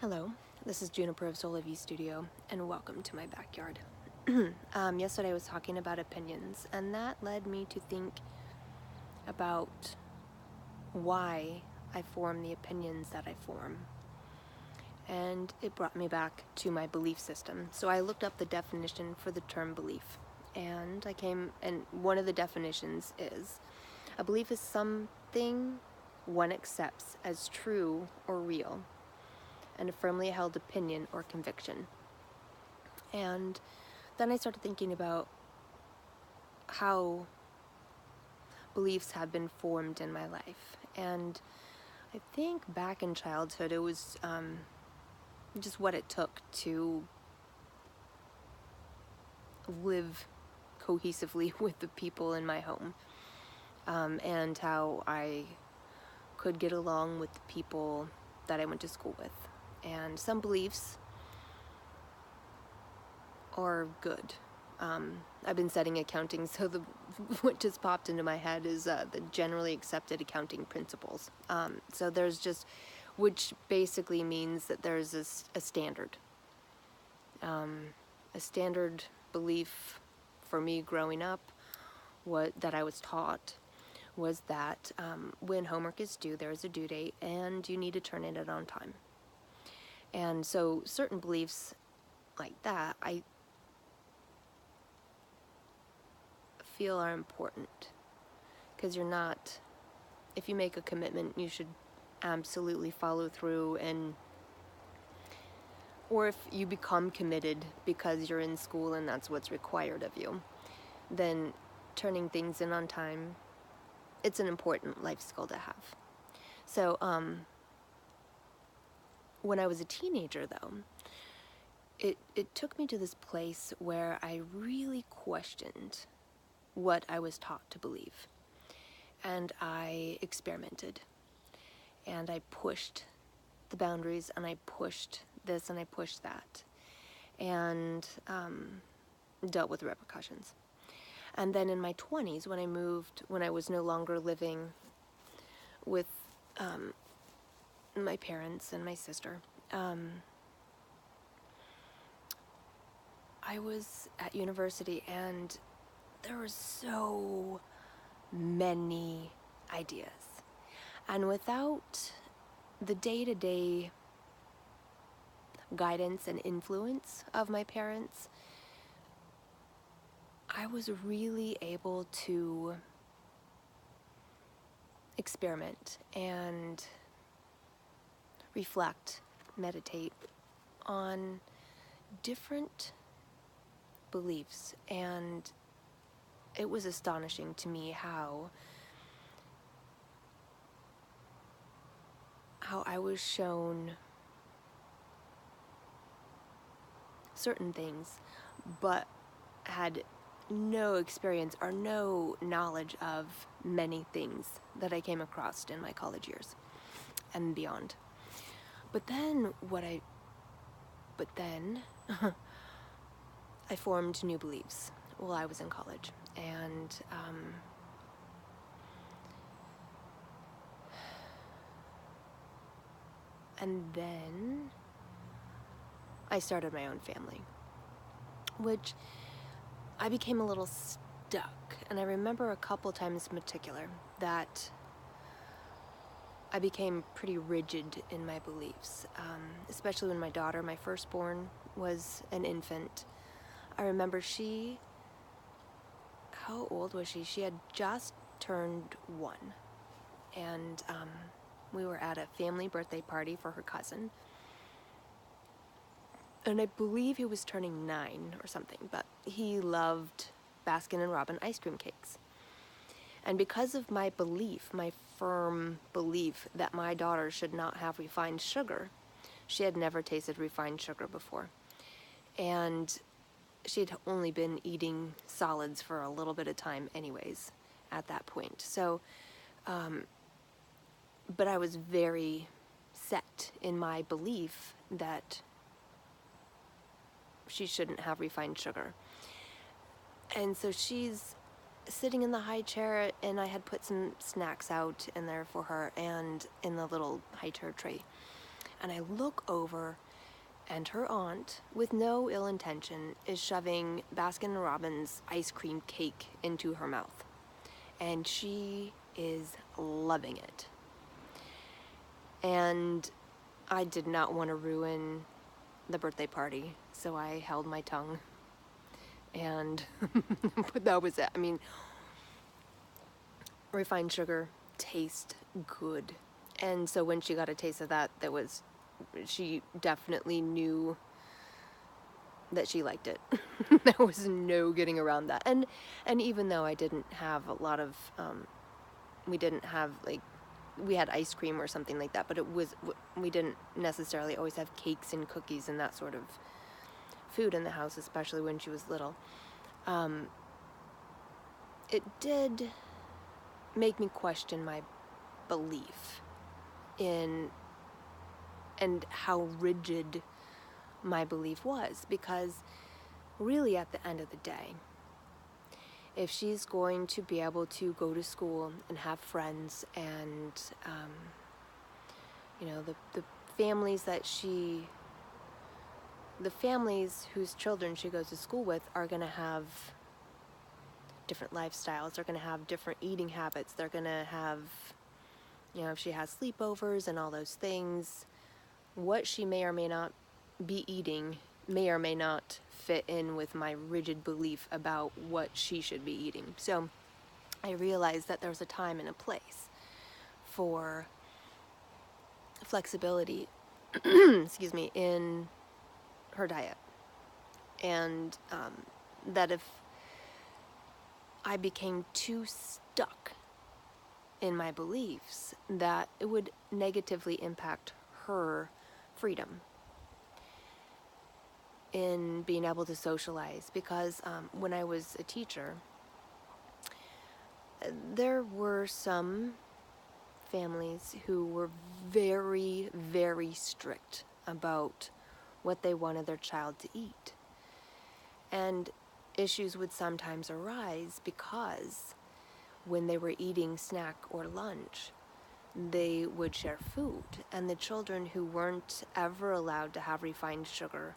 Hello, this is Juniper of Soul V Studio, and welcome to my backyard. Yesterday I was talking about opinions, and that led me to think about why I form the opinions that I form. And it brought me back to my belief system. So I looked up the definition for the term belief, and one of the definitions is a belief is something one accepts as true or real, and a firmly held opinion or conviction. And then I started thinking about how beliefs have been formed in my life. And I think back in childhood, it was just what it took to live cohesively with the people in my home, and how I could get along with the people that I went to school with. And some beliefs are good. I've been studying accounting, so what just popped into my head is the generally accepted accounting principles. So there's just, which basically means that there's a standard. A standard belief for me growing up, that I was taught, was that when homework is due, there is a due date, and you need to turn in it on time. And so certain beliefs like that, I feel are important, because if you make a commitment, you should absolutely follow through, or if you become committed because you're in school and that's what's required of you, then turning things in on time, it's an important life skill to have. So when I was a teenager, though, it took me to this place where I really questioned what I was taught to believe. And I experimented, and I pushed the boundaries, and I pushed this, and I pushed that, and dealt with the repercussions. And then in my 20s, when I was no longer living with my parents and my sister, I was at university, and there were so many ideas. And without the day-to-day guidance and influence of my parents, I was really able to experiment and reflect, meditate on different beliefs. And it was astonishing to me how I was shown certain things, but had no experience or no knowledge of many things that I came across in my college years and beyond. But then I formed new beliefs while I was in college, and then I started my own family, which I became a little stuck. And I remember a couple times in particular that I became pretty rigid in my beliefs, especially when my daughter, my firstborn, was an infant. I remember how old was she? She had just turned 1. And we were at a family birthday party for her cousin. And I believe he was turning 9 or something, but he loved Baskin and Robin ice cream cakes. And because of my belief, my firm belief that my daughter should not have refined sugar, she had never tasted refined sugar before. And she had only been eating solids for a little bit of time anyways at that point. So, but I was very set in my belief that she shouldn't have refined sugar. And so she's sitting in the high chair, and I had put some snacks out in there for her, and in the little high chair tray. and I look over, and her aunt, with no ill intention, is shoving Baskin Robbins ice cream cake into her mouth. And she is loving it. And I did not want to ruin the birthday party, so I held my tongue. And but that was it. I mean, refined sugar tastes good. And so when she got a taste of that, she definitely knew that she liked it. There was no getting around that. And even though I didn't have a lot of, we didn't have like, we had ice cream or something like that, but we didn't necessarily always have cakes and cookies and that sort of food in the house, especially when she was little. It did make me question my belief in and how rigid my belief was, because really at the end of the day, if she's going to be able to go to school and have friends and the families the families whose children she goes to school with are going to have different lifestyles, they're going to have different eating habits, they're going to have, if she has sleepovers and all those things, what she may or may not be eating may or may not fit in with my rigid belief about what she should be eating. So I realized that there's a time and a place for flexibility excuse me, in her diet. And that if I became too stuck in my beliefs, that it would negatively impact her freedom in being able to socialize. Because when I was a teacher, there were some families who were very, very strict about what they wanted their child to eat. And issues would sometimes arise because when they were eating snack or lunch, they would share food, and the children who weren't ever allowed to have refined sugar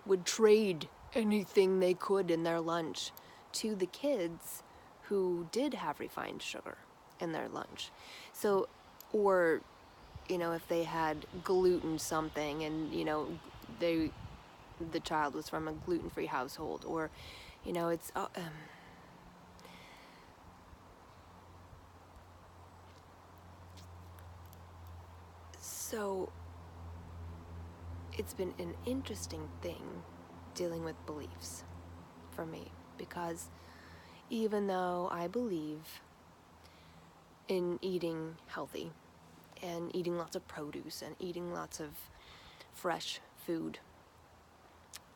would trade anything they could in their lunch to the kids who did have refined sugar in their lunch. So, or, if they had gluten something and, the child was from a gluten-free household, or, it's, so it's been an interesting thing dealing with beliefs for me, because even though I believe in eating healthy and eating lots of produce and eating lots of fresh food,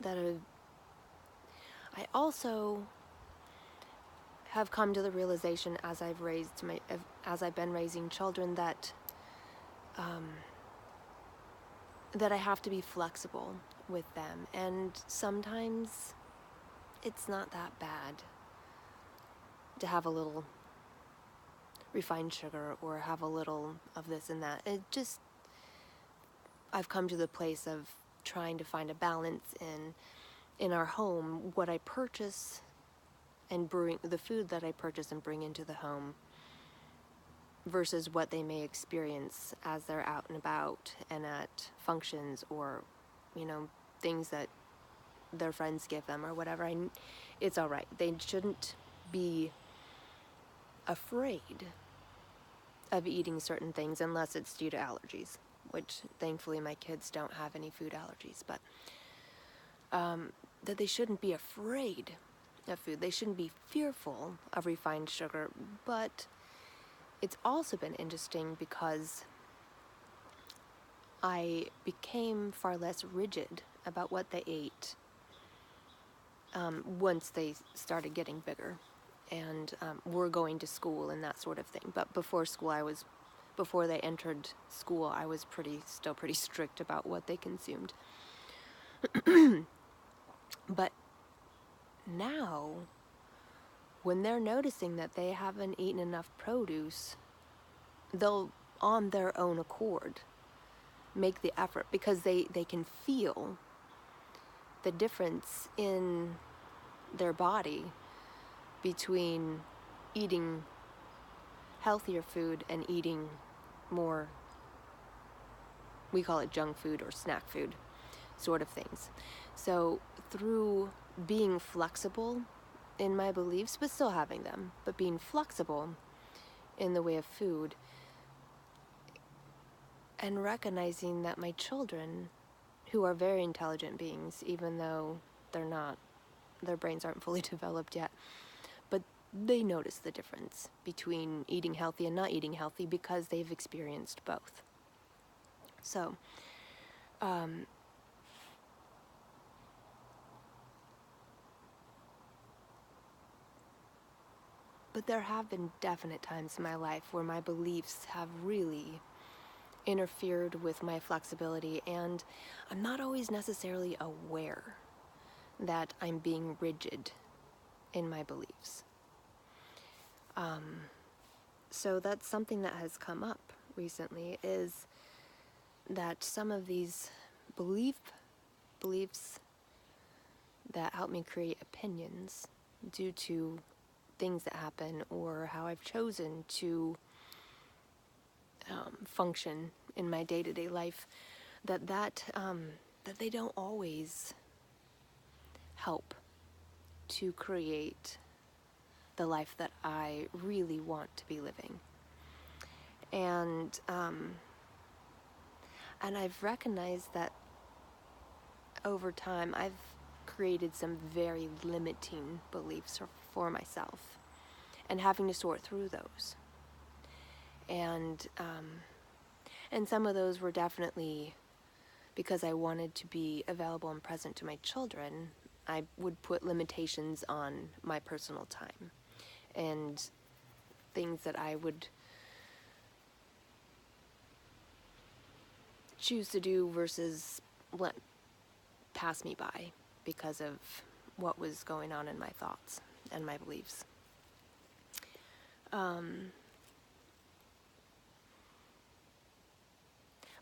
I also have come to the realization as I've been raising children that that I have to be flexible with them, and sometimes it's not that bad to have a little refined sugar or have a little of this and that. I've come to the place of trying to find a balance in our home, what I purchase and bring, the food that I purchase and bring into the home, versus what they may experience as they're out and about and at functions or, things that their friends give them or whatever. It's all right. They shouldn't be afraid of eating certain things unless it's due to allergies, which thankfully my kids don't have any food allergies, but that they shouldn't be afraid of food. They shouldn't be fearful of refined sugar. But it's also been interesting because I became far less rigid about what they ate once they started getting bigger and were going to school and that sort of thing. But before they entered school, I was still pretty strict about what they consumed. But now, when they're noticing that they haven't eaten enough produce, they'll, on their own accord, make the effort, because they can feel the difference in their body between eating healthier food and eating more, we call it junk food or snack food sort of things. So through being flexible in my beliefs, but still having them, but being flexible in the way of food, and recognizing that my children, who are very intelligent beings, even though they're not, their brains aren't fully developed yet, but they notice the difference between eating healthy and not eating healthy because they've experienced both. So, but there have been definite times in my life where my beliefs have really interfered with my flexibility, and I'm not always necessarily aware that I'm being rigid in my beliefs. So that's something that has come up recently, is that some of these beliefs that help me create opinions due to things that happen or how I've chosen to function in my day-to-day life, that they don't always help to create the life that I really want to be living. And I've recognized that over time I've created some very limiting beliefs for myself, and having to sort through those. And some of those were definitely because I wanted to be available and present to my children. I would put limitations on my personal time and things that I would choose to do versus let pass me by because of what was going on in my thoughts and my beliefs.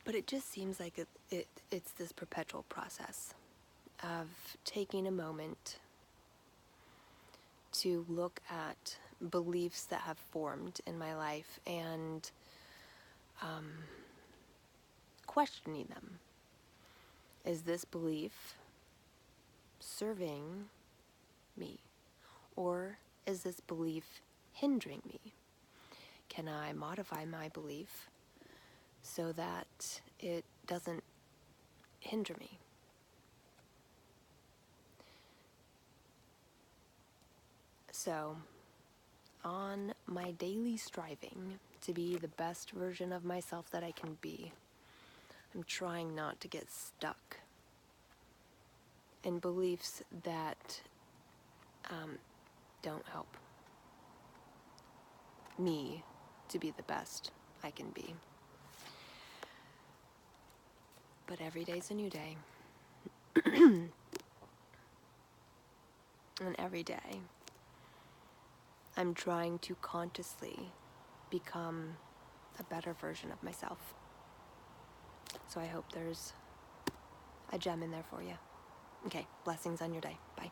But it just seems like it's this perpetual process of taking a moment to look at beliefs that have formed in my life and questioning them. Is this belief serving me? Or is this belief hindering me? Can I modify my belief so that it doesn't hinder me? So, on my daily striving to be the best version of myself that I can be, I'm trying not to get stuck in beliefs that don't help me to be the best I can be. But every day's a new day. And every day, I'm trying to consciously become a better version of myself. So I hope there's a gem in there for you. Okay, blessings on your day. Bye.